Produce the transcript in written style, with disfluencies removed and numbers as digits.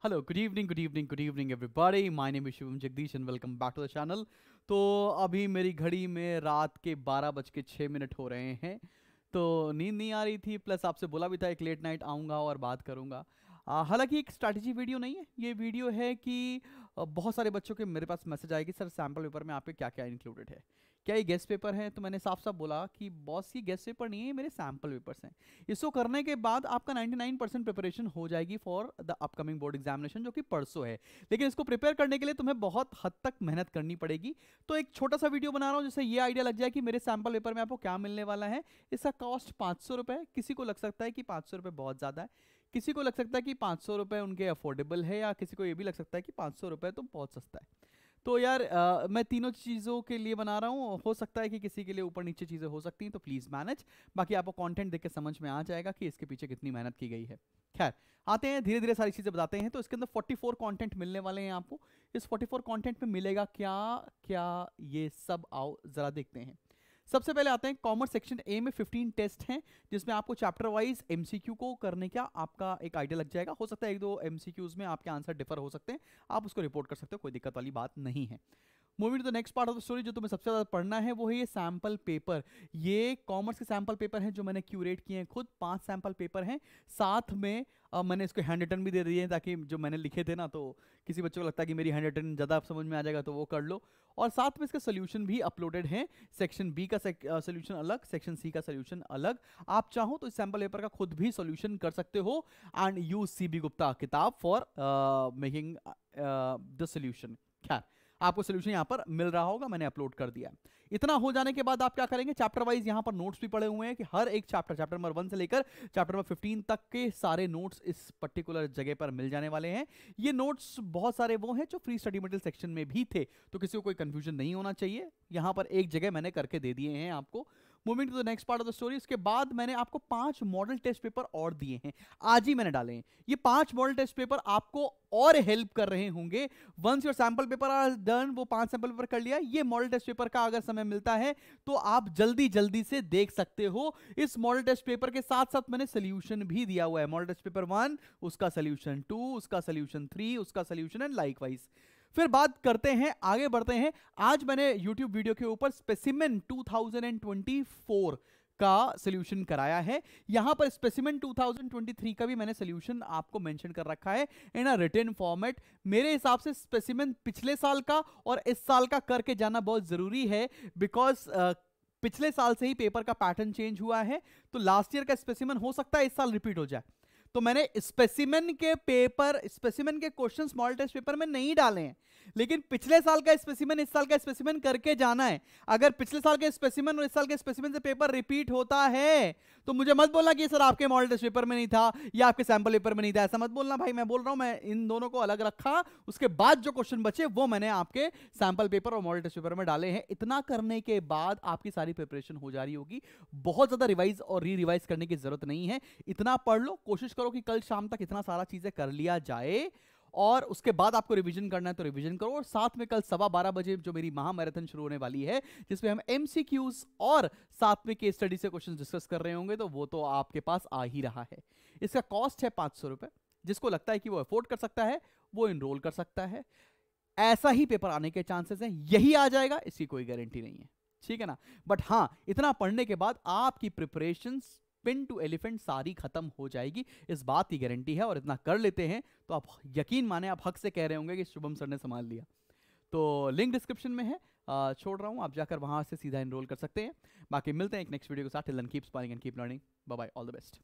Hello, good evening everybody. My name is Shivam Jagdish and welcome back to the channel. तो अभी मेरी घड़ी में रात के 12:06 हो रहे हैं। तो नींद नहीं आ रही थी, प्लस आपसे बोला भी था एक लेट नाइट आऊँगा और बात करूँगा। हालांकि एक स्ट्रैटेजी वीडियो नहीं है, ये वीडियो है कि बहुत सारे बच्चों के मेरे पास मैसेज आएगी, सर सैम्पल पेपर में आपके क्या क्या इंक्लूडेड है, क्या ये गेस्ट पेपर है। तो मैंने साफ साफ बोला कि बॉस ये गेस्ट पेपर नहीं है, ये मेरे सैम्पल पेपर्स हैं। इसको करने के बाद आपका 99% प्रिपरेशन हो जाएगी for the upcoming board examination, जो कि परसों है। लेकिन इसको प्रिपेयर करने के लिए तुम्हें बहुत हद तक मेहनत करनी पड़ेगी। तो एक छोटा सा वीडियो बना रहा हूँ जिससे ये आइडिया लग जाए कि मेरे सैम्पल पेपर में आपको क्या मिलने वाला है। इसका कॉस्ट 500 रुपये। किसी को लग सकता है कि 500 रुपये बहुत ज़्यादा है, किसी को लग सकता है कि 500 रुपये उनके अफोर्डेबल है, या किसी को ये भी लग सकता है कि 500 रुपये तो बहुत सस्ता है। तो यार मैं तीनों चीज़ों के लिए बना रहा हूँ। हो सकता है कि किसी के लिए ऊपर नीचे चीज़ें हो सकती हैं, तो प्लीज़ मैनेज। बाकी आपको कंटेंट देख के समझ में आ जाएगा कि इसके पीछे कितनी मेहनत की गई है। खैर, आते हैं धीरे धीरे सारी चीज़ें बताते हैं। तो इसके अंदर 44 कंटेंट मिलने वाले हैं आपको। इस 44 कंटेंट में मिलेगा क्या क्या, ये सब आओ ज़रा देखते हैं। सबसे पहले आते हैं कॉमर्स सेक्शन ए में 15 टेस्ट हैं, जिसमें आपको चैप्टर वाइज एमसीक्यू को करने का आपका एक आइडिया लग जाएगा। हो सकता है एक दो एमसीक्यूज में आपके आंसर डिफर हो सकते हैं, आप उसको रिपोर्ट कर सकते हो, कोई दिक्कत वाली बात नहीं है। Moving to the next part of the story, जो तुम्हें सबसे ज्यादा पढ़ना है वो है ये सैंपल पेपर। ये कॉमर्स के सैंपल पेपर हैं जो मैंने क्यूरेट किए हैं खुद। 5 सैंपल पेपर हैं, साथ में मैंने इसको हैंड रिटन भी दे दिए हैं, ताकि जो मैंने लिखे थे ना, तो किसी बच्चों को लगता है कि मेरी हैंड रिटन ज़्यादा समझ में आ जाएगा तो वो कर लो। और साथ में इसका सोल्यूशन भी अपलोडेड है। सेक्शन बी का सोल्यूशन अलग, सेक्शन सी का सोल्यूशन अलग। आप चाहो तो इस सैंपल पेपर का खुद भी सोल्यूशन कर सकते हो एंड यूज सीबी गुप्ता किताब फॉर मेकिंग द सोल्यूशन। खैर, आपको सोल्यूशन यहां पर मिल रहा होगा, मैंने अपलोड कर दिया। इतना हो जाने के बाद आप क्या करेंगे, चैप्टर वाइज यहां पर नोट्स भी पड़े हुए हैं कि हर एक चैप्टर नंबर 1 से लेकर चैप्टर नंबर 15 तक के सारे नोट्स इस पर्टिकुलर जगह पर मिल जाने वाले हैं। ये नोट्स बहुत सारे वो हैं जो फ्री स्टडी मटेरियल सेक्शन में भी थे, तो किसी को कोई कंफ्यूजन नहीं होना चाहिए। यहां पर एक जगह मैंने करके दे दिए हैं आपको। Moving to the next part of the story, इसके बाद मैंने आपको 5 मॉडल टेस्ट पेपर और दिए हैं, आज ही मैंने डाले हैं। ये 5 मॉडल टेस्ट पेपर आपको और हेल्प कर रहे होंगे। Once your sample paper are done, वो 5 सैंपल पेपर कर लिया, ये मॉडल टेस्ट पेपर का अगर समय मिलता है तो आप जल्दी जल्दी से देख सकते हो। इस मॉडल टेस्ट पेपर के साथ साथ मैंने सोल्यूशन भी दिया हुआ है। मॉडल टेस्ट पेपर 1, उसका सोल्यूशन 2, उसका सोल्यूशन 3, उसका सोल्यूशन एंड लाइकवाइज। फिर बात करते हैं, आगे बढ़ते हैं। आज मैंने YouTube वीडियो के ऊपर स्पेसिमेन 2024 का सोल्यूशन कराया है। यहां पर स्पेसिमेन 2023 का भी मैंने सोल्यूशन आपको मेंशन कर रखा है इन अ रिटन फॉर्मेट। मेरे हिसाब से स्पेसिमेन पिछले साल का और इस साल का करके जाना बहुत जरूरी है, बिकॉज पिछले साल से ही पेपर का पैटर्न चेंज हुआ है, तो लास्ट ईयर का स्पेसिमेन हो सकता है इस साल रिपीट हो जाए। तो मैंने स्पेसिमेन के क्वेश्चन स्मॉल टेस्ट पेपर में नहीं डाले हैं, लेकिन पिछले साल का स्पेसिमेन इस साल का स्पेसिमेन करके जाना है। अगर पिछले साल के स्पेसिमेन और इस साल के स्पेसिमेन से पेपर रिपीट होता है तो मुझे मत बोलना कि सर आपके मॉडल टेस्ट पेपर में नहीं था या आपके सैंपल पेपर में नहीं था। ऐसा मत बोलना भाई, मैं बोल रहा हूं, मैं इन दोनों को अलग रखा, उसके बाद जो क्वेश्चन बचे वो मैंने आपके सैंपल पेपर और मॉडल टेस्ट पेपर में डाले हैं। इतना करने के बाद आपकी सारी प्रिपरेशन हो जा रही होगी, बहुत ज्यादा रिवाइज और री रिवाइज करने की जरूरत नहीं है। इतना पढ़ लो, कोशिश करो कि कल शाम तक इतना सारा चीजें कर लिया जाए, और उसके बाद आपको रिवीजन करना है तो रिवीजन करो। और साथ में कल 12:15 जो मेरी महा मैराथन शुरू होने वाली है, जिसमें हम एमसीक्यूज और साथ में केस स्टडी से क्वेश्चन डिस्कस कर रहे होंगे, तो वो तो आपके पास आ ही रहा है। इसका कॉस्ट है 500 रुपए। जिसको लगता है कि वो अफोर्ड कर सकता है वो इनरोल कर सकता है। ऐसा ही पेपर आने के चांसेस हैं, यही आ जाएगा इसकी कोई गारंटी नहीं है, ठीक है ना। बट हां, इतना पढ़ने के बाद आपकी प्रिपरेशन पिन टू एलिफेंट सारी खत्म हो जाएगी, इस बात की गारंटी है। और इतना कर लेते हैं तो आप यकीन माने, आप हक से कह रहे होंगे कि शुभम सर ने संभाल लिया। तो लिंक डिस्क्रिप्शन में है, छोड़ रहा हूं, आप जाकर वहां से सीधा एनरोल कर सकते हैं। बाकी मिलते हैं एक नेक्स्ट वीडियो के साथ। Till then keep smiling and keep learning. Bye bye, all the best.